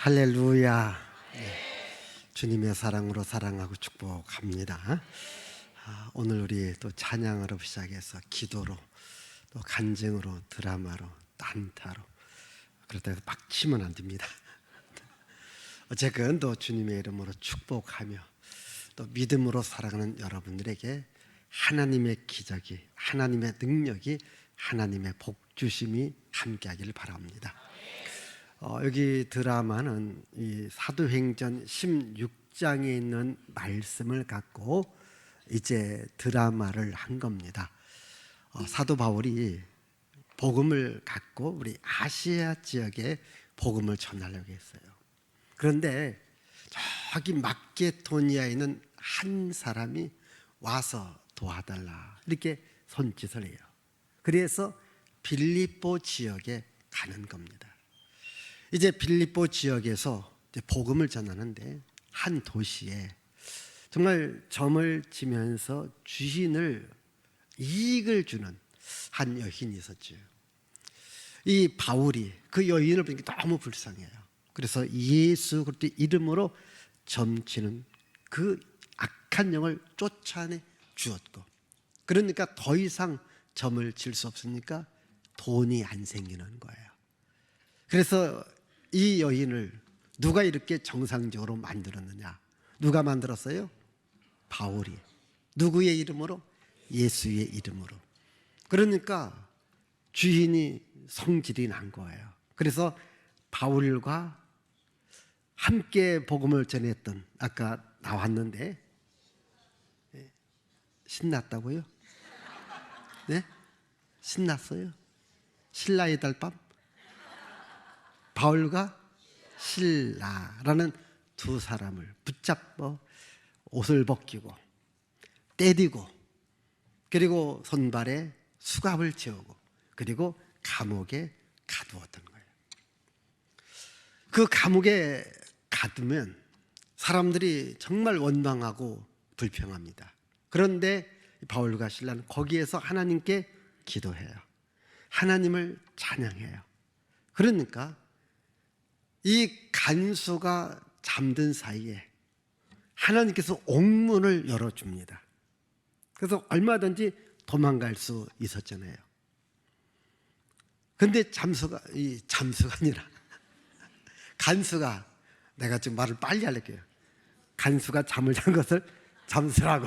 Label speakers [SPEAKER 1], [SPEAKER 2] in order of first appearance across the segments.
[SPEAKER 1] 할렐루야. 주님의 사랑으로 사랑하고 축복합니다. 오늘 우리 또 찬양으로 시작해서 기도로 또 간증으로 드라마로 난타로 그렇다고 막 치면 안 됩니다. 어쨌든 또 주님의 이름으로 축복하며 또 믿음으로 살아가는 여러분들에게 하나님의 기적이, 하나님의 능력이, 하나님의 복주심이 함께하기를 바랍니다. 여기 드라마는 이 사도행전 16장에 있는 말씀을 갖고 이제 드라마를 한 겁니다. 사도 바울이 복음을 갖고 우리 아시아 지역에 복음을 전하려고 했어요. 그런데 저기 마케도니아에 있는 한 사람이 와서 도와달라 이렇게 손짓을 해요. 그래서 빌립보 지역에 가는 겁니다. 이제 빌립보 지역에서 이제 복음을 전하는데 한 도시에 정말 점을 치면서 주인을 이익을 주는 한 여인이 있었죠. 이 바울이 그 여인을 보니까 너무 불쌍해요. 그래서 예수 그리스도의 이름으로 점치는 그 악한 영을 쫓아내 주었고, 그러니까 더 이상 점을 칠 수 없으니까 돈이 안 생기는 거예요. 그래서 이 여인을 누가 이렇게 정상적으로 만들었느냐? 누가 만들었어요? 바울이. 누구의 이름으로? 예수의 이름으로. 그러니까 주인이 성질이 난 거예요. 그래서 바울과 함께 복음을 전했던, 아까 나왔는데 신났다고요? 네? 신났어요? 신라의 달밤? 바울과 실라라는 두 사람을 붙잡고 옷을 벗기고 때리고 그리고 손발에 수갑을 채우고 그리고 감옥에 가두었던 거예요. 그 감옥에 가두면 사람들이 정말 원망하고 불평합니다. 그런데 바울과 실라는 거기에서 하나님께 기도해요. 하나님을 찬양해요. 그러니까 이 간수가 잠든 사이에 하나님께서 옥문을 열어줍니다. 그래서 얼마든지 도망갈 수 있었잖아요. 근데 잠수가 아니라 간수가, 내가 지금 말을 빨리 할게요. 간수가 잠을 잔 것을 잠수라고.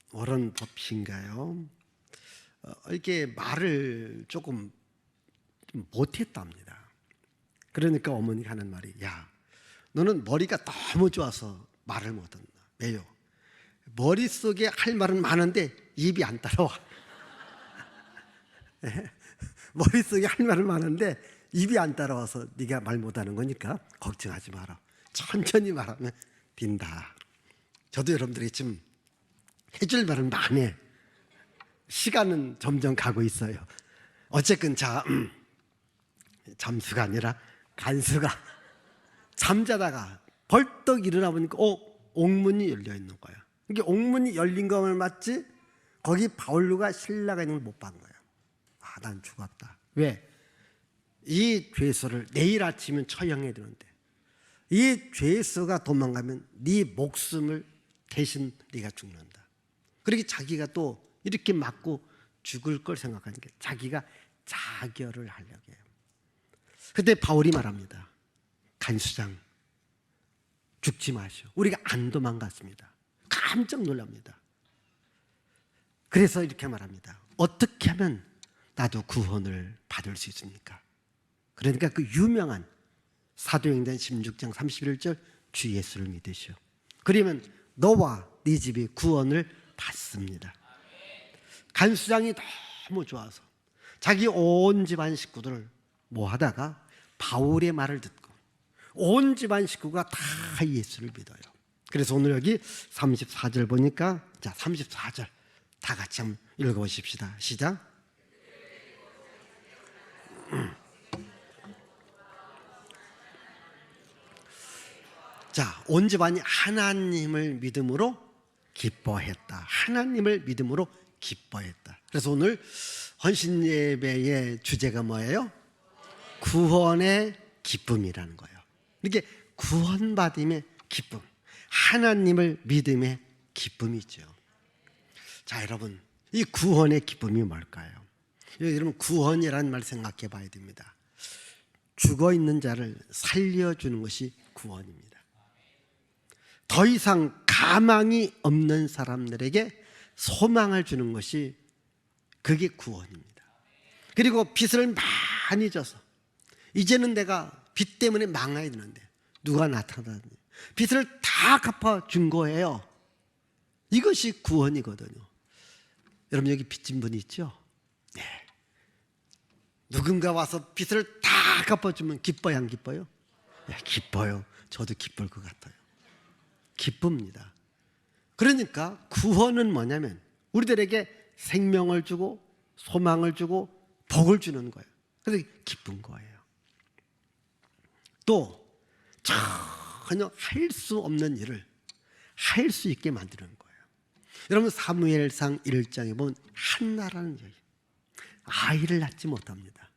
[SPEAKER 1] 워런 버핏인가요? 이렇게 말을 조금 못했답니다. 그러니까 어머니가 하는 말이, 야, 너는 머리가 너무 좋아서 말을 못한다. 왜요? 머릿속에 할 말은 많은데 입이 안 따라와. 머릿속에 할 말은 많은데 입이 안 따라와서 네가 말 못하는 거니까 걱정하지 마라. 천천히 말하면 된다. 저도 여러분들이 지금 해줄 말은 많이, 시간은 점점 가고 있어요. 어쨌든 잠수가 아니라 간수가 잠자다가 벌떡 일어나 보니까 옥문이 열려 있는 거예요. 이게 옥문이 열린 것을 맞지 거기 바울과 실라가 있는 걸 못 본 거예요. 난 죽었다. 왜? 이 죄수를 내일 아침이면 처형해야 되는데 이 죄수가 도망가면 네 목숨을 대신 네가 죽는다. 그렇게 자기가 또 이렇게 맞고 죽을 걸 생각하니까 자기가 자결을 하려고 해요. 그때 바울이 말합니다. 간수장, 죽지 마시오. 우리가 안 도망갔습니다. 깜짝 놀랍니다. 그래서 이렇게 말합니다. 어떻게 하면 나도 구원을 받을 수 있습니까? 그러니까 그 유명한 사도행전 16장 31절 주 예수를 믿으시오. 그러면 너와 네 집이 구원을 받습니다. 간수장이 너무 좋아서 자기 온 집안 식구들을 모아다가 바울의 말을 듣고 온 집안 식구가 다 예수를 믿어요. 그래서 오늘 여기 34절 보니까, 자, 34절 다 같이 한번 읽어보십시다. 시작. 자, 온 집안이 하나님을 믿음으로 기뻐했다. 하나님을 믿음으로 기뻐했다. 그래서 오늘 헌신 예배의 주제가 뭐예요? 구원의 기쁨이라는 거예요. 이렇게 구원받음의 기쁨, 하나님을 믿음의 기쁨이죠. 자, 여러분, 이 구원의 기쁨이 뭘까요? 여러분, 구원이라는 말 생각해 봐야 됩니다. 죽어 있는 자를 살려주는 것이 구원입니다. 더 이상 가망이 없는 사람들에게 소망을 주는 것이 그게 구원입니다. 그리고 빚을 많이 져서 이제는 내가 빚 때문에 망해야 되는데 누가 나타나니 빚을 다 갚아준 거예요. 이것이 구원이거든요. 여러분, 여기 빚진 분이 있죠? 네. 누군가 와서 빚을 다 갚아주면 기뻐요, 안 기뻐요? 네, 기뻐요. 저도 기쁠 것 같아요. 기쁩니다. 그러니까 구원은 뭐냐면 우리들에게 생명을 주고 소망을 주고 복을 주는 거예요. 그래서 기쁜 거예요. 또 전혀 할 수 없는 일을 할 수 있게 만드는 거예요. 여러분, 사무엘상 1장에 보면 한나라는 여인, 아이를 낳지 못합니다.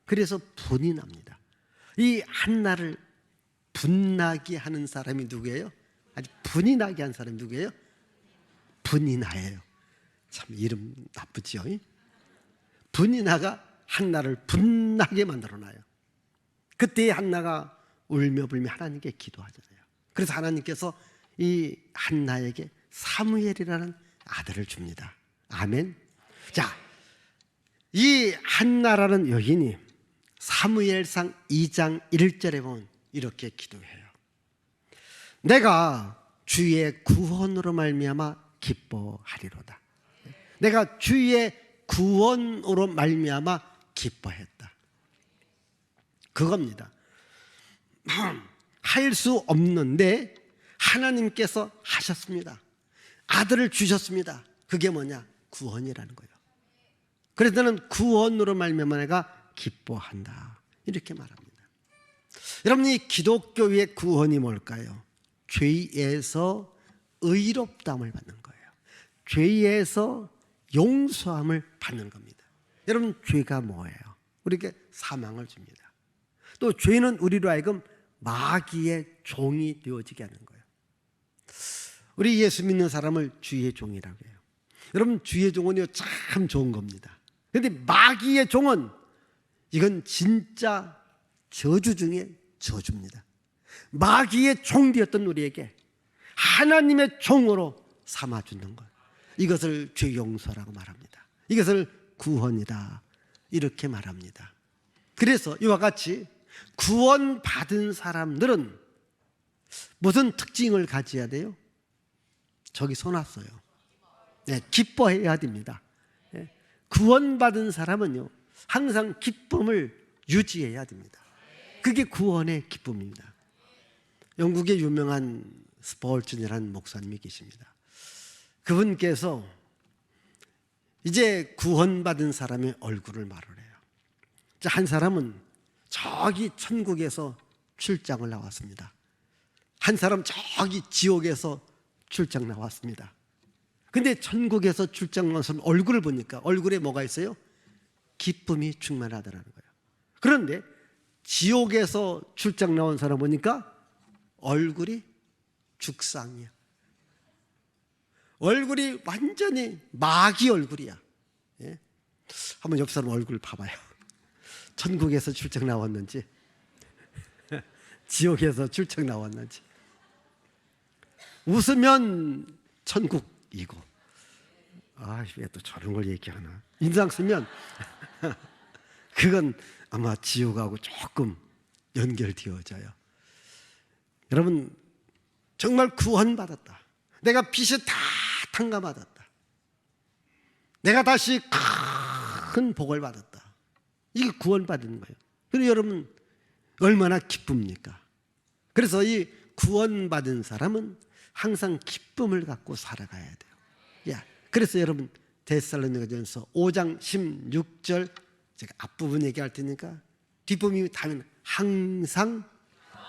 [SPEAKER 1] 그래서 분이 납니다. 이 한나를 분나게 하는 사람이 누구예요? 아주 분이 나게 한 사람이 누구예요? 분이나예요. 참 이름 나쁘지요? 분이나가 한나를 분나게 만들어놔요. 그때 한나가 울며 불며 하나님께 기도하잖아요. 그래서 하나님께서 이 한나에게 사무엘이라는 아들을 줍니다. 아멘. 자, 이 한나라는 여인이 사무엘상 2장 1절에 보면 이렇게 기도해요. 내가 주의 구원으로 말미암아 기뻐하리로다. 내가 주의 구원으로 말미암아 기뻐했다. 그겁니다. 할 수 없는데 하나님께서 하셨습니다. 아들을 주셨습니다. 그게 뭐냐? 구원이라는 거예요. 그래서 나는 구원으로 말미암아 내가 기뻐한다. 이렇게 말합니다. 여러분, 이 기독교의 구원이 뭘까요? 죄에서 의롭다함을 받는 거예요. 죄에서 용서함을 받는 겁니다. 여러분, 죄가 뭐예요? 우리에게 사망을 줍니다. 또 죄는 우리로 하여금 마귀의 종이 되어지게 하는 거예요. 우리 예수 믿는 사람을 주의 종이라고 해요. 여러분, 주의 종은요 참 좋은 겁니다. 그런데 마귀의 종은 이건 진짜 저주 중에 저주입니다. 마귀의 종 되었던 우리에게 하나님의 종으로 삼아주는 것, 이것을 죄 용서라고 말합니다. 이것을 구원이다 이렇게 말합니다. 그래서 이와 같이 구원받은 사람들은 무슨 특징을 가져야 돼요? 저기 써놨어요. 네, 기뻐해야 됩니다. 네, 구원받은 사람은요 항상 기쁨을 유지해야 됩니다. 그게 구원의 기쁨입니다. 영국의 유명한 스펄전이라는 목사님이 계십니다. 그분께서 이제 구원받은 사람의 얼굴을 말을 해요. 한 사람은 저기 천국에서 출장을 나왔습니다. 한 사람 저기 지옥에서 출장 나왔습니다. 근데 천국에서 출장 나와서 얼굴을 보니까 얼굴에 뭐가 있어요? 기쁨이 충만하더라는 거예요. 그런데 지옥에서 출장 나온 사람 보니까 얼굴이 죽상이야. 얼굴이 완전히 마귀 얼굴이야. 예? 한번 옆 사람 얼굴 봐봐요. 천국에서 출장 나왔는지 지옥에서 출장 나왔는지. 웃으면 천국이고, 왜 또 저런 걸 얘기하나. 인상 쓰면 그건 아마 지옥하고 조금 연결되어져요. 여러분, 정말 구원받았다. 내가 빚을 다 탕감받았다. 내가 다시 큰 복을 받았다. 이게 구원받은 거예요. 그리고 여러분 얼마나 기쁩니까? 그래서 이 구원받은 사람은 항상 기쁨을 갖고 살아가야 돼요. 그래서 여러분 데살로니가전서 5장 16절 제가 앞부분 얘기할 테니까 뒷부분이 다면 항상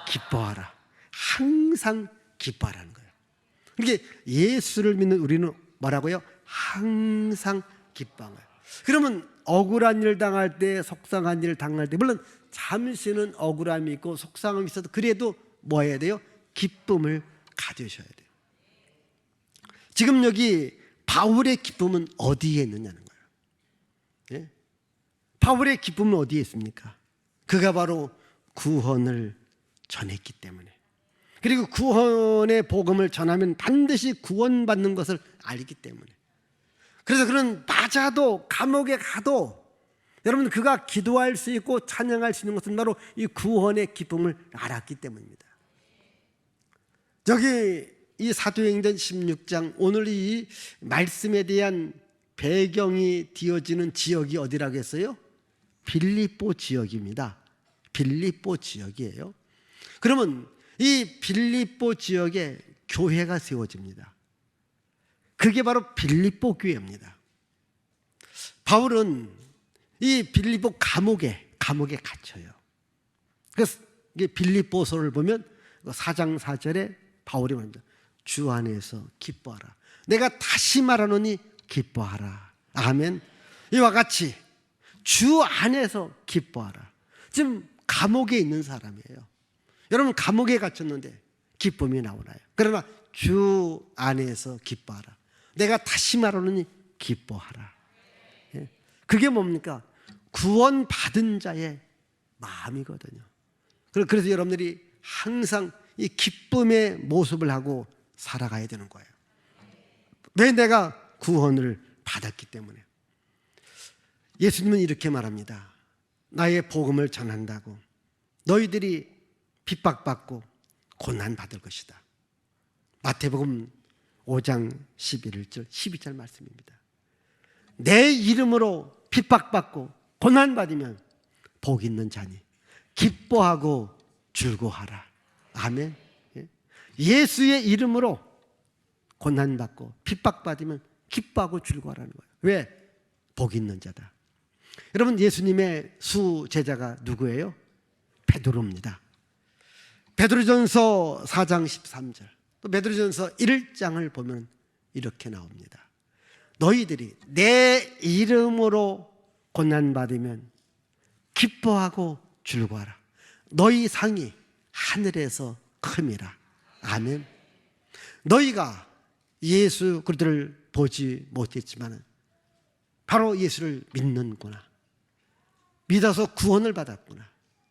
[SPEAKER 1] 기뻐하라. 항상 기뻐하라는 거예요. 이게 예수를 믿는 우리는 뭐라고요? 항상 기뻐하는 거예요. 그러면 억울한 일 당할 때, 속상한 일 당할 때, 물론 잠시는 억울함이 있고 속상함이 있어도 그래도 뭐 해야 돼요? 기쁨을 가지셔야 돼요. 지금 여기 바울의 기쁨은 어디에 있느냐는 거예요. 예? 바울의 기쁨은 어디에 있습니까? 그가 바로 구원을 전했기 때문에, 그리고 구원의 복음을 전하면 반드시 구원받는 것을 알기 때문에, 그래서 그는 맞아도 감옥에 가도 여러분 그가 기도할 수 있고 찬양할 수 있는 것은 바로 이 구원의 기쁨을 알았기 때문입니다. 여기 이 사도행전 16장, 오늘 이 말씀에 대한 배경이 되어지는 지역이 어디라고 했어요? 빌립보 지역입니다. 빌립보 지역이에요. 그러면 이 빌립보 지역에 교회가 세워집니다. 그게 바로 빌립보 교회입니다. 바울은 이 빌립보 감옥에 갇혀요. 그래서 이게 빌립보서를 보면 4장 4절에 바울이 말합니다. 주 안에서 기뻐하라. 내가 다시 말하노니 기뻐하라. 아멘. 이와 같이 주 안에서 기뻐하라. 지금 감옥에 있는 사람이에요. 여러분 감옥에 갇혔는데 기쁨이 나오나요? 그러나 주 안에서 기뻐하라. 내가 다시 말하노니 기뻐하라. 예? 그게 뭡니까? 구원받은 자의 마음이거든요. 그래서 여러분들이 항상 이 기쁨의 모습을 하고 살아가야 되는 거예요. 왜? 내가 구원을 받았기 때문에. 예수님은 이렇게 말합니다. 나의 복음을 전한다고 너희들이 핍박받고 고난받을 것이다. 마태복음 5장 11절 12절 말씀입니다. 내 이름으로 핍박받고 고난받으면 복 있는 자니 기뻐하고 즐거워하라. 아멘. 예수의 이름으로 고난받고 핍박받으면 기뻐하고 즐거워하라는 거예요. 왜? 복 있는 자다. 여러분 예수님의 수제자가 누구예요? 베드로입니다. 베드로전서 4장 13절, 또 베드로전서 1장을 보면 이렇게 나옵니다. 너희들이 내 이름으로 고난받으면 기뻐하고 즐거워하라. 너희 상이 하늘에서 큼이라. 아멘. 너희가 예수 그리스도를 보지 못했지만 바로 예수를 믿는구나. 믿어서 구원을 받았구나.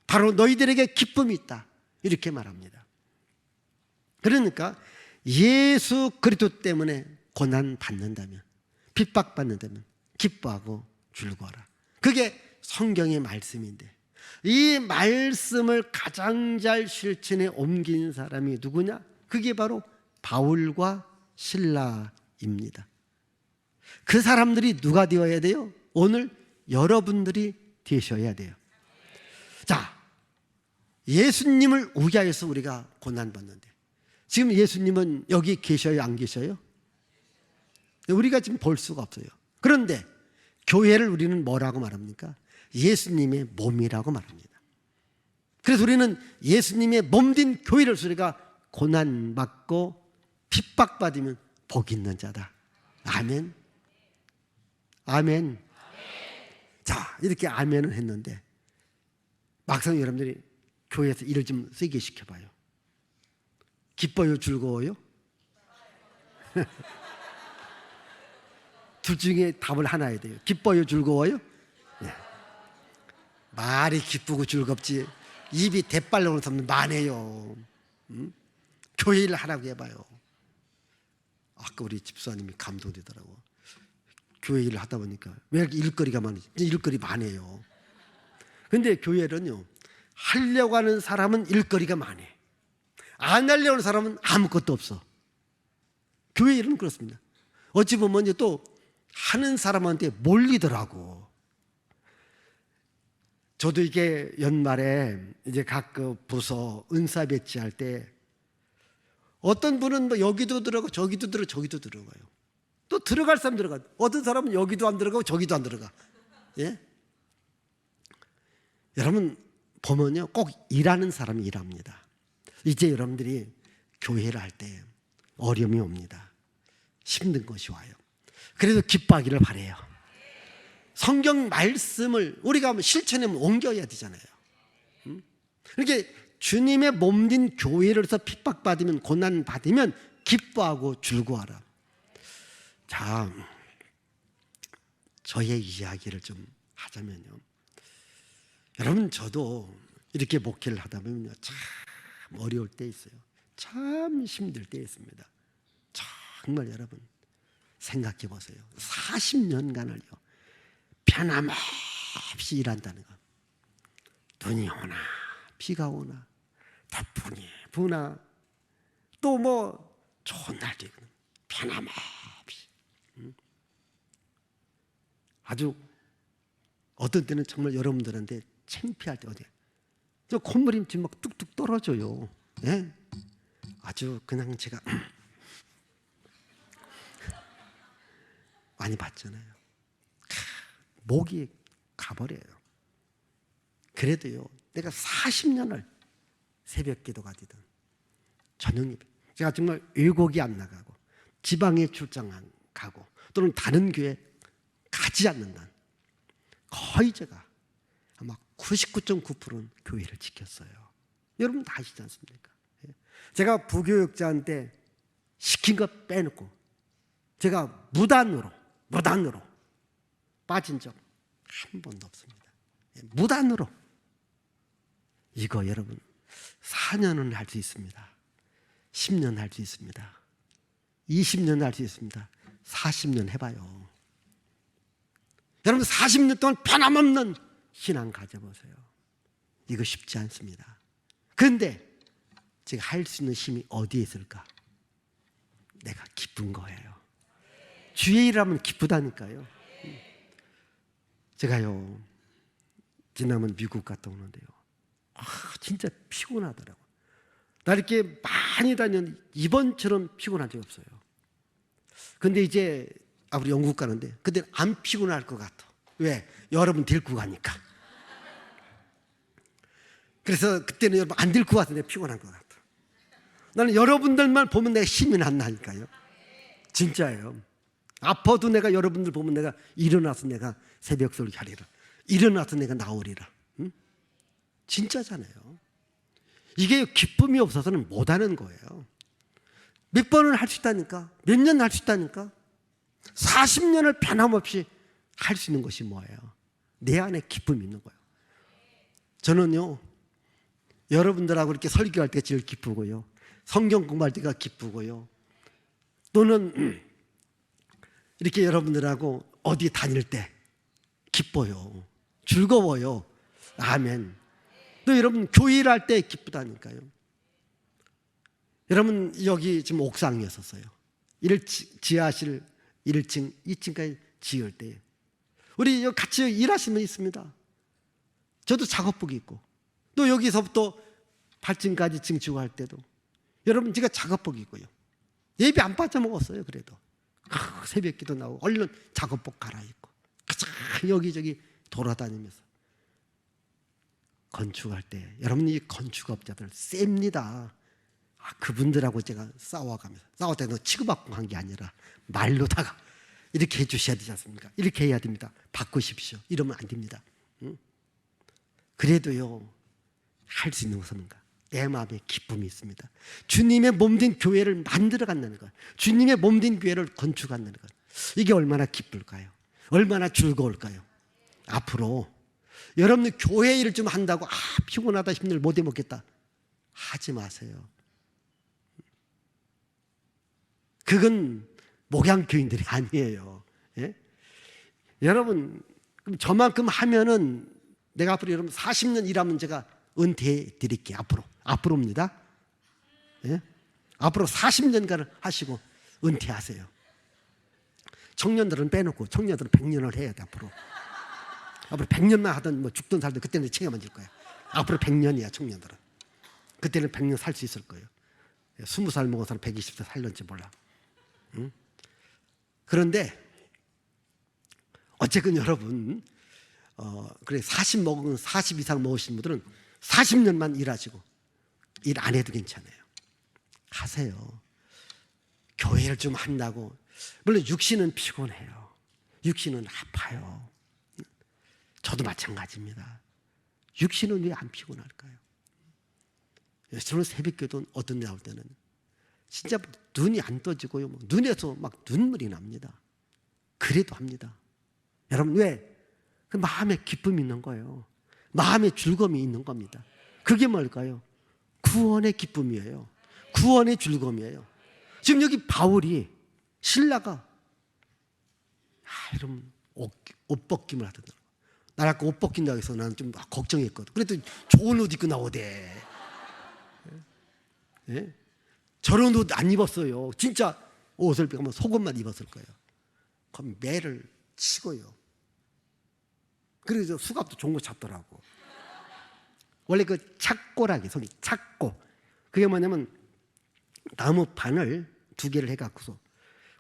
[SPEAKER 1] 바로 너희들에게 기쁨이 있다. 이렇게 말합니다. 그러니까 예수 그리스도 때문에 고난 받는다면, 핍박받는다면 기뻐하고 즐거워라. 그게 성경의 말씀인데, 이 말씀을 가장 잘 실천에 옮긴 사람이 누구냐? 그게 바로 바울과 실라입니다. 그 사람들이 누가 되어야 돼요? 오늘 여러분들이 되셔야 돼요. 자, 예수님을 위하여서 우리가 고난받는데, 지금 예수님은 여기 계셔요? 안 계셔요? 우리가 지금 볼 수가 없어요. 그런데 교회를 우리는 뭐라고 말합니까? 예수님의 몸이라고 말합니다. 그래서 우리는 예수님의 몸된 교회를 우리가 고난받고 핍박받으면 복 있는 자다. 아멘. 아멘. 자, 이렇게 아멘을 했는데 막상 여러분들이 교회에서 일을 좀 세게 시켜봐요. 기뻐요? 즐거워요? 둘 중에 답을 하나 해야 돼요. 기뻐요? 즐거워요? 네. 말이 기쁘고 즐겁지 입이 대빨 나오는 사람은 많아요. 교회 일을 하라고 해봐요. 아까 우리 집사님이 감동되더라고. 교회 일을 하다 보니까 왜 이렇게 일거리가 많은지. 일거리 많아요. 근데 교회는요, 하려고 하는 사람은 일거리가 많아. 안 하려고 하는 사람은 아무것도 없어. 교회 일은 그렇습니다. 어찌 보면 또 하는 사람한테 몰리더라고. 저도 이게 연말에 이제 각 부서 은사 배치할 때 어떤 분은 뭐 여기도 들어가고 저기도 들어가요. 또 들어갈 사람 들어가. 어떤 사람은 여기도 안 들어가고 저기도 안 들어가. 예? 여러분 보면요, 꼭 일하는 사람이 일합니다. 이제 여러분들이 교회를 할 때 어려움이 옵니다. 힘든 것이 와요. 그래도 기뻐하기를 바라요. 성경 말씀을 우리가 실천에 옮겨야 되잖아요. 이렇게 주님의 몸된 교회로서 핍박받으면, 고난받으면 기뻐하고 즐거워하라. 자, 저의 이야기를 좀 하자면요, 여러분, 저도 이렇게 목회를 하다 보면요, 참 어려울 때 있어요. 참 힘들 때 있습니다. 정말 여러분 생각해 보세요. 40년간을요 변함없이 일한다는 것. 눈이 오나 비가 오나 태풍이 부나 또 뭐 좋은 날도 있고 변함없이, 아주 어떤 때는 정말 여러분들한테 창피할 때, 어디 저 콧물이 지금 막 뚝뚝 떨어져요. 예? 아주 그냥 제가 많이 봤잖아요. 목이 가버려요. 그래도요, 내가 40년을 새벽 기도가 되든 저녁 예배, 제가 정말 외국이 안 나가고 지방에 출장 안 가고 또는 다른 교회 가지 않는다, 거의 제가 아마 99.9%는 교회를 지켰어요. 여러분 다 아시지 않습니까? 제가 부교육자한테 시킨 거 빼놓고 제가 무단으로 빠진 적 한 번도 없습니다. 무단으로. 이거 여러분 4년은 할 수 있습니다. 10년 할 수 있습니다. 20년 할 수 있습니다. 40년 해봐요. 여러분 40년 동안 변함없는 신앙 가져보세요. 이거 쉽지 않습니다. 그런데 제가 할 수 있는 힘이 어디에 있을까? 내가 기쁜 거예요. 주의 일하면 기쁘다니까요. 제가요, 지난번 미국 갔다 오는데요, 진짜 피곤하더라고요. 나 이렇게 많이 다녔는데 이번처럼 피곤한 적이 없어요. 근데 이제 우리 영국 가는데 그때는 안 피곤할 것 같아. 왜? 여러분 데리고 가니까. 그래서 그때는 여러분 안 데리고 가서 내가 피곤한 것 같아. 나는 여러분들만 보면 내가 힘이 난다니까요. 진짜예요. 아파도 내가 여러분들 보면 내가 일어나서 내가 새벽 설교 하리라, 일어나서 내가 나오리라. 응? 진짜잖아요. 이게 기쁨이 없어서는 못하는 거예요. 몇 번을 할 수 있다니까, 몇 년 할 수 있다니까. 40년을 변함없이 할 수 있는 것이 뭐예요? 내 안에 기쁨이 있는 거예요. 저는요, 여러분들하고 이렇게 설교할 때 제일 기쁘고요, 성경 공부할 때가 기쁘고요, 또는 이렇게 여러분들하고 어디 다닐 때 기뻐요. 즐거워요. 아멘. 또 여러분 교회 일할 때 기쁘다니까요. 여러분 여기 지금 옥상이었었어요. 지하실 1층, 2층까지 지을 때 우리 여기 같이 일하시는 분 있습니다. 저도 작업복 입고, 또 여기서부터 8층까지 층치고 할 때도 여러분 제가 작업복 입고요, 예배 안 빠져먹었어요. 그래도 새벽 기도 나오고 얼른 작업복 갈아입고 여기저기 돌아다니면서 건축할 때, 여러분 이 건축업자들 셉니다. 그분들하고 제가 싸워가면서, 싸울 때도 치고받고 한 게 아니라 말로다가 이렇게 해주셔야 되지 않습니까? 이렇게 해야 됩니다. 바꾸십시오. 이러면 안 됩니다. 그래도요, 할 수 있는 것은 뭔가 내 마음에 기쁨이 있습니다. 주님의 몸된 교회를 만들어 간다는 것, 주님의 몸된 교회를 건축한다는 것, 이게 얼마나 기쁠까요? 얼마나 즐거울까요? 앞으로 여러분들 교회 일을 좀 한다고 피곤하다, 힘들어, 못 해먹겠다 하지 마세요. 그건 목양교인들이 아니에요. 예? 여러분 저만큼 하면은 내가 앞으로 여러분 40년 일하면 제가 은퇴해 드릴게요. 앞으로입니다. 예? 앞으로 40년간 하시고 은퇴하세요. 청년들은 빼놓고, 청년들은 100년을 해야 돼. 앞으로 100년만 하든 뭐 죽든 살든 그때는 책임만 질 거야. 앞으로 100년이야 청년들은. 그때는 100년 살 수 있을 거예요. 20살 먹어서는 120살 살는지 몰라. 응? 그런데 어쨌든 여러분 그래 40 이상 먹으신 분들은 40년만 일하시고 일 안 해도 괜찮아요. 하세요. 교회를 좀 한다고, 물론 육신은 피곤해요. 육신은 아파요. 저도 마찬가지입니다. 육신은 왜 안 피곤할까요? 저는 새벽기도 어떤 데 나올 때는 진짜 눈이 안 떠지고요. 눈에서 막 눈물이 납니다. 그래도 합니다. 여러분 왜? 그 마음에 기쁨이 있는 거예요. 마음에 즐거움이 있는 겁니다. 그게 뭘까요? 구원의 기쁨이에요. 구원의 즐거움이에요. 지금 여기 바울이 신라가 여러분 옷 벗김을 하더라고요. 나 아까 옷 벗긴다고 해서 나는 좀 걱정했거든. 그래도 좋은 옷 입고 나오대. 예? 저런 옷 안 입었어요. 진짜 옷을 빼면 속옷만 입었을 거예요. 그럼 매를 치고요. 그래서 수갑도 좋은 거 잡더라고. 원래 그 착고라기, 손이 착고. 그게 뭐냐면 나무 판을 2개를 해갖고서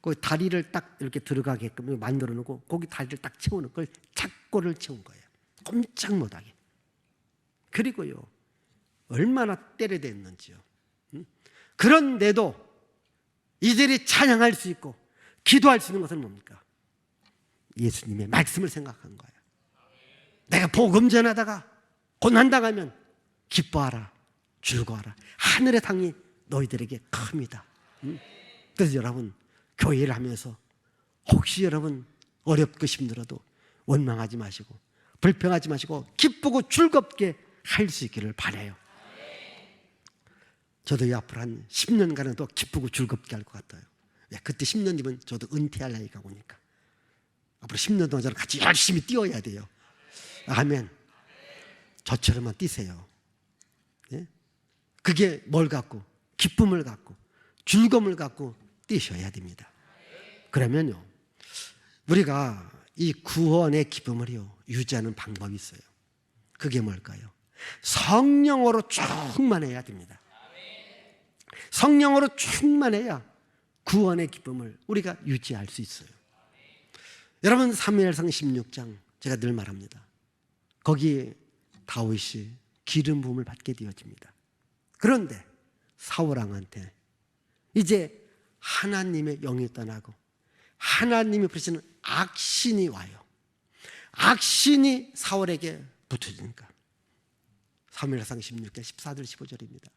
[SPEAKER 1] 거기 다리를 딱 이렇게 들어가게끔 만들어 놓고 거기 다리를 딱 채우는 걸 착고를 채운 거예요. 꼼짝 못하게. 그리고요, 얼마나 때려댔는지요. 그런데도 이들이 찬양할 수 있고 기도할 수 있는 것은 뭡니까? 예수님의 말씀을 생각한 거예요. 내가 복음 전하다가 고난당하면 기뻐하라, 즐거워하라. 하늘의 상이 너희들에게 큽니다. 그래서 여러분 교회를 하면서 혹시 여러분 어렵고 힘들어도 원망하지 마시고 불평하지 마시고 기쁘고 즐겁게 할 수 있기를 바라요. 저도 이 앞으로 한 10년간은 더 기쁘고 즐겁게 할 것 같아요. 그때 10년 뒤면 저도 은퇴할 나이가 오니까 앞으로 10년 동안 저는 같이 열심히 뛰어야 돼요. 아멘. 저처럼만 뛰세요. 예? 그게 뭘 갖고? 기쁨을 갖고 즐거움을 갖고 뛰셔야 됩니다. 그러면요, 우리가 이 구원의 기쁨을요 유지하는 방법이 있어요. 그게 뭘까요? 성령으로 충만해야 됩니다. 성령으로 충만해야 구원의 기쁨을 우리가 유지할 수 있어요. 여러분 사무엘상 16장 제가 늘 말합니다. 거기 다윗이 기름 부음을 받게 되어집니다. 그런데 사울왕한테 이제 하나님의 영이 떠나고 하나님이 부르시는 악신이 와요. 악신이 사울에게 붙어지니까 사무엘상 16장 14절 15절입니다.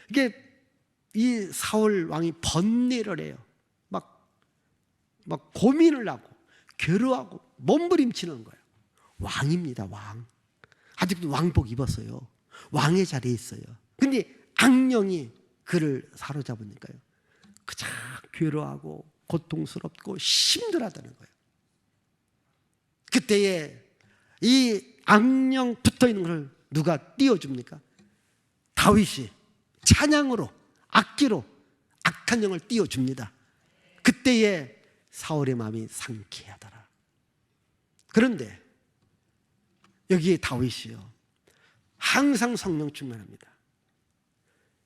[SPEAKER 1] 이게 이 사울 왕이 번뇌를 해요. 막 고민을 하고 괴로워하고 몸부림치는 거예요. 왕입니다. 왕. 아직도 왕복 입었어요. 왕의 자리에 있어요. 근데 악령이 그를 사로잡으니까요 그저 괴로워하고 고통스럽고 힘들어하다는 거예요. 그때에 이 악령 붙어있는 걸 누가 띄워줍니까? 다윗이 찬양으로 악기로 악한 영을 띄워줍니다. 그때에 사울의 마음이 상쾌하더라. 그런데 여기에 다윗이요 항상 성령 충만합니다.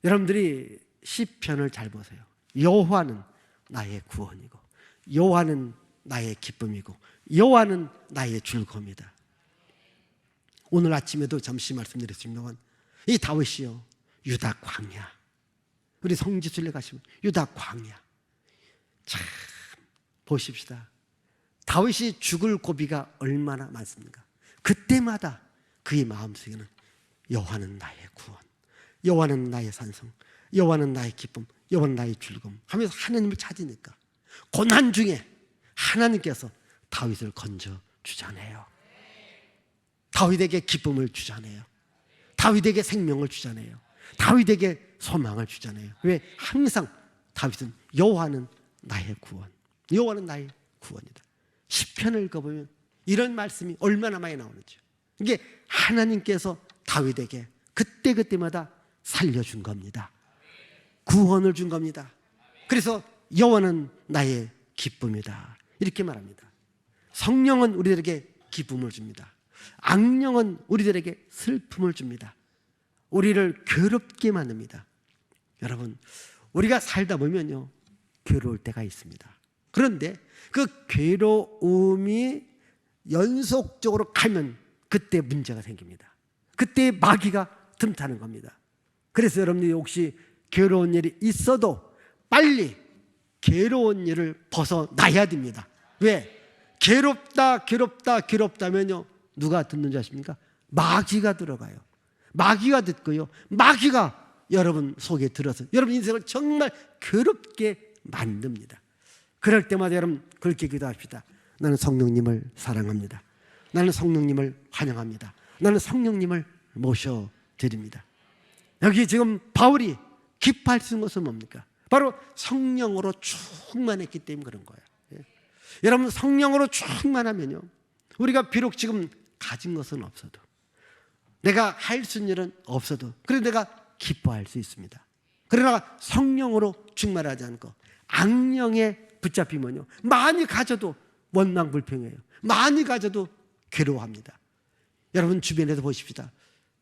[SPEAKER 1] 여러분들이 시편을 잘 보세요. 여호와는 나의 구원이고 여호와는 나의 기쁨이고 여호와는 나의 즐거움이다. 오늘 아침에도 잠시 말씀드렸습니다만 이 다윗이요 유다 광야, 우리 성지순례 가시면 유다 광야, 참 보십시다. 다윗이 죽을 고비가 얼마나 많습니까? 그때마다 그의 마음속에는 여호와는 나의 구원, 여호와는 나의 산성, 여호와는 나의 기쁨, 여호와는 나의 즐거움 하면서 하나님을 찾으니까 고난 중에 하나님께서 다윗을 건져 주잖아요. 다윗에게 기쁨을 주잖아요. 다윗에게 생명을 주잖아요. 다윗에게 소망을 주잖아요. 왜? 항상 다윗은 여호와는 나의 구원, 여호와는 나의 구원이다. 시편을 읽어보면 이런 말씀이 얼마나 많이 나오는지. 이게 하나님께서 다윗에게 그때그때마다 살려준 겁니다. 구원을 준 겁니다. 그래서 여호와는 나의 기쁨이다 이렇게 말합니다. 성령은 우리들에게 기쁨을 줍니다. 악령은 우리들에게 슬픔을 줍니다. 우리를 괴롭게 만듭니다. 여러분 우리가 살다 보면요 괴로울 때가 있습니다. 그런데 그 괴로움이 연속적으로 가면 그때 문제가 생깁니다. 그때 마귀가 틈타는 겁니다. 그래서 여러분들이 혹시 괴로운 일이 있어도 빨리 괴로운 일을 벗어나야 됩니다. 왜? 괴롭다면요 누가 듣는 줄 아십니까? 마귀가 들어가요. 마귀가 듣고요. 마귀가 여러분 속에 들어서 여러분 인생을 정말 괴롭게 만듭니다. 그럴 때마다 여러분 그렇게 기도합시다. 나는 성령님을 사랑합니다. 나는 성령님을 환영합니다. 나는 성령님을 모셔드립니다. 여기 지금 바울이 기뻐할 수 있는 것은 뭡니까? 바로 성령으로 충만했기 때문에 그런 거예요. 여러분 성령으로 충만하면요, 우리가 비록 지금 가진 것은 없어도, 내가 할 수 있는 일은 없어도, 그래도 내가 기뻐할 수 있습니다. 그러나 성령으로 충만하지 않고 악령에 붙잡히면요, 많이 가져도 원망불평해요. 많이 가져도 괴로워합니다. 여러분 주변에서 보십시다.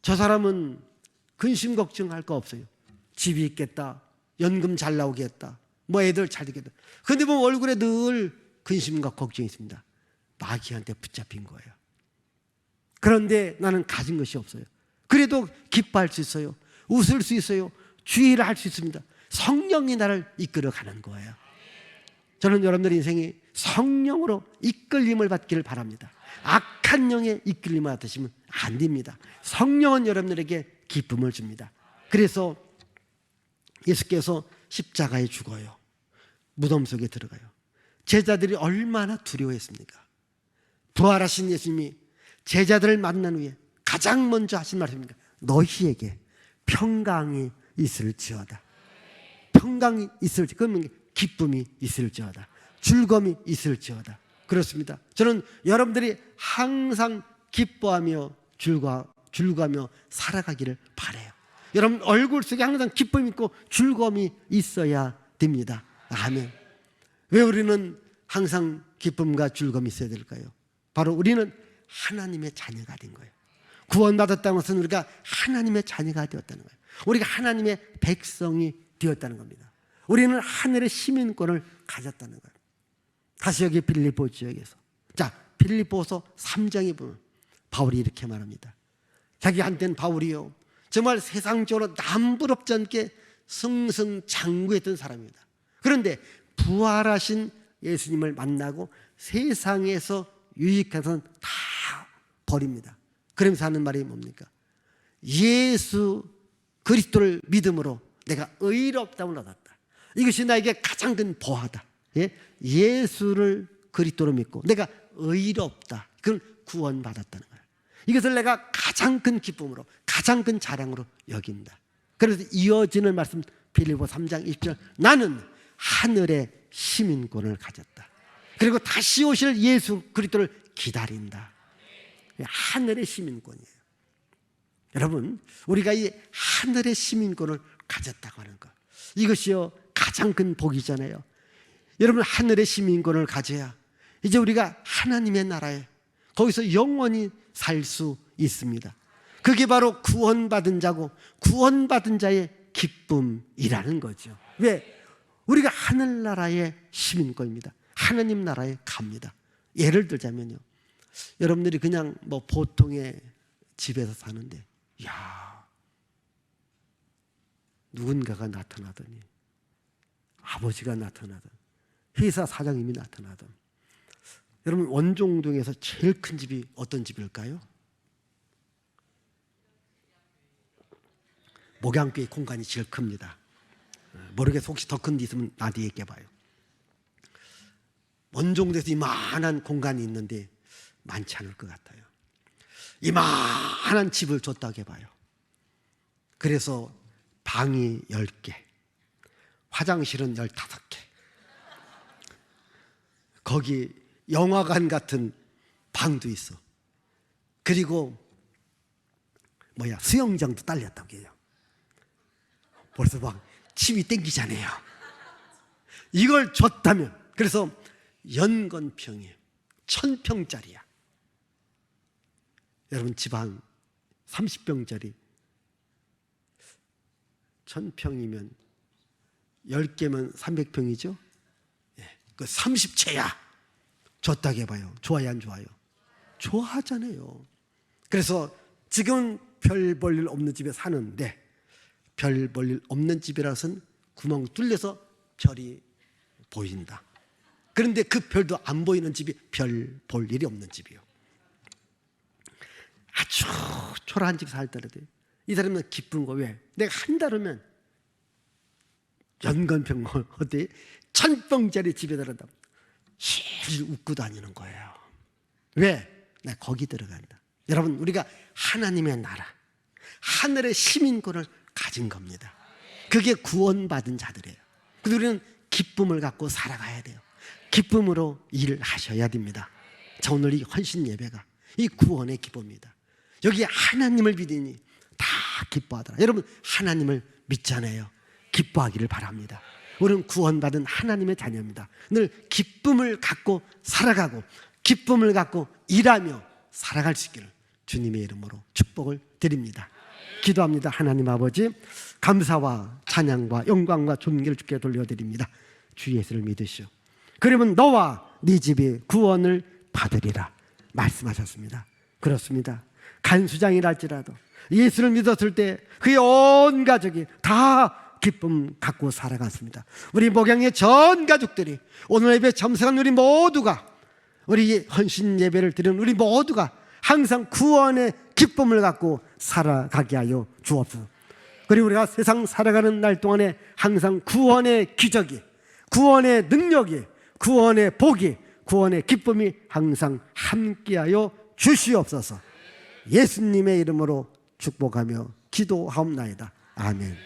[SPEAKER 1] 저 사람은 근심 걱정할 거 없어요. 집이 있겠다, 연금 잘 나오겠다, 뭐 애들 잘 되겠다. 그런데 뭐 얼굴에 늘 근심과 걱정이 있습니다. 마귀한테 붙잡힌 거예요. 그런데 나는 가진 것이 없어요. 그래도 기뻐할 수 있어요. 웃을 수 있어요. 주의를 할 수 있습니다. 성령이 나를 이끌어가는 거예요. 저는 여러분들 인생이 성령으로 이끌림을 받기를 바랍니다. 악한 영의 이끌림을 받으시면 안 됩니다. 성령은 여러분들에게 기쁨을 줍니다. 그래서 예수께서 십자가에 죽어요. 무덤 속에 들어가요. 제자들이 얼마나 두려워했습니까? 부활하신 예수님이 제자들을 만난 후에 가장 먼저 하신 말씀입니다. 너희에게 평강이 있을지어다. 평강이 있을지, 그러면 기쁨이 있을지어다. 즐거움이 있을지어다. 그렇습니다. 저는 여러분들이 항상 기뻐하며 즐거워하며 살아가기를 바라요. 여러분 얼굴 속에 항상 기쁨이 있고 즐거움이 있어야 됩니다. 아멘. 왜 우리는 항상 기쁨과 즐거움이 있어야 될까요? 바로 우리는 하나님의 자녀가 된 거예요. 구원받았다는 것은 우리가 하나님의 자녀가 되었다는 거예요. 우리가 하나님의 백성이 되었다는 겁니다. 우리는 하늘의 시민권을 가졌다는 거예요. 다시 여기 빌립보 지역에서, 자 빌립보서 3장에 보면 바울이 이렇게 말합니다. 자기한테는 바울이요, 정말 세상적으로 남부럽지 않게 승승장구했던 사람입니다. 그런데 부활하신 예수님을 만나고 세상에서 유익한 것은 다 버립니다. 그러면서 하는 말이 뭡니까? 예수 그리스도를 믿음으로 내가 의롭다움을 얻었다. 이것이 나에게 가장 큰 보화다. 예수를 그리스도로 믿고 내가 의롭다. 그걸 구원받았다는 거예요. 이것을 내가 가장 큰 기쁨으로, 가장 큰 자랑으로 여긴다. 그래서 이어지는 말씀 빌립보 3장 20절, 나는 하늘의 시민권을 가졌다. 그리고 다시 오실 예수 그리스도를 기다린다. 하늘의 시민권이에요. 여러분 우리가 이 하늘의 시민권을 가졌다고 하는 것, 이것이요 가장 큰 복이잖아요. 여러분 하늘의 시민권을 가져야 이제 우리가 하나님의 나라에 거기서 영원히 살 수 있습니다. 그게 바로 구원받은 자고 구원받은 자의 기쁨이라는 거죠. 왜? 우리가 하늘나라의 시민권입니다. 하나님 나라에 갑니다. 예를 들자면요, 여러분들이 그냥 뭐 보통의 집에서 사는데, 야, 누군가가 나타나더니, 아버지가 나타나든, 회사 사장님이 나타나든, 여러분 원종동에서 제일 큰 집이 어떤 집일까요? 목양교회 공간이 제일 큽니다. 모르겠어, 혹시 더 큰 데 있으면 나한테 얘기해봐요. 원종도에서 이만한 공간이 있는데 많지 않을 것 같아요. 이만한 집을 줬다고 해봐요. 그래서 방이 10개, 화장실은 15개, 거기 영화관 같은 방도 있어. 그리고 수영장도 딸렸다고 해요. 벌써 막 침이 땡기잖아요. 이걸 줬다면, 그래서 연건평이에요. 1000평짜리야. 여러분 지방 30평짜리 1000평이면 10개면 300평이죠. 그 30채야 줬다고 해봐요. 좋아요 안 좋아요? 좋아하잖아요. 그래서 지금 별 볼 일 없는 집에 사는데, 별 볼 일 없는 집이라서는 구멍 뚫려서 별이 보인다. 그런데 그 별도 안 보이는 집이 별 볼 일이 없는 집이요. 아주 초라한 집 살더라도 이 사람은 기쁜 거. 왜? 내가 한 달 후면 연건평 어디 1000평짜리 집에 들어간다. 실실 웃고 다니는 거예요. 왜? 나 거기 들어간다. 여러분, 우리가 하나님의 나라, 하늘의 시민권을 가진 겁니다. 그게 구원받은 자들이에요. 그래서 우리는 기쁨을 갖고 살아가야 돼요. 기쁨으로 일을 하셔야 됩니다. 자, 오늘 이 헌신 예배가 이 구원의 기쁨입니다. 여기 하나님을 믿으니 다 기뻐하더라. 여러분, 하나님을 믿잖아요. 기뻐하기를 바랍니다. 우리는 구원받은 하나님의 자녀입니다. 늘 기쁨을 갖고 살아가고 기쁨을 갖고 일하며 살아갈 수 있기를 주님의 이름으로 축복을 드립니다. 기도합니다. 하나님 아버지, 감사와 찬양과 영광과 존귀를 주께 돌려드립니다. 주 예수를 믿으시오. 그러면 너와 네 집이 구원을 받으리라 말씀하셨습니다. 그렇습니다. 간수장이랄지라도 예수를 믿었을 때 그의 온 가족이 다 기쁨 갖고 살아갔습니다. 우리 목양의 전 가족들이 오늘 예배 참석한 우리 모두가, 우리 헌신 예배를 드리는 우리 모두가 항상 구원의 기쁨을 갖고 살아가게 하여 주옵소서. 그리고 우리가 세상 살아가는 날 동안에 항상 구원의 기적이, 구원의 능력이, 구원의 복이, 구원의 기쁨이 항상 함께하여 주시옵소서. 예수님의 이름으로 축복하며 기도하옵나이다. 아멘.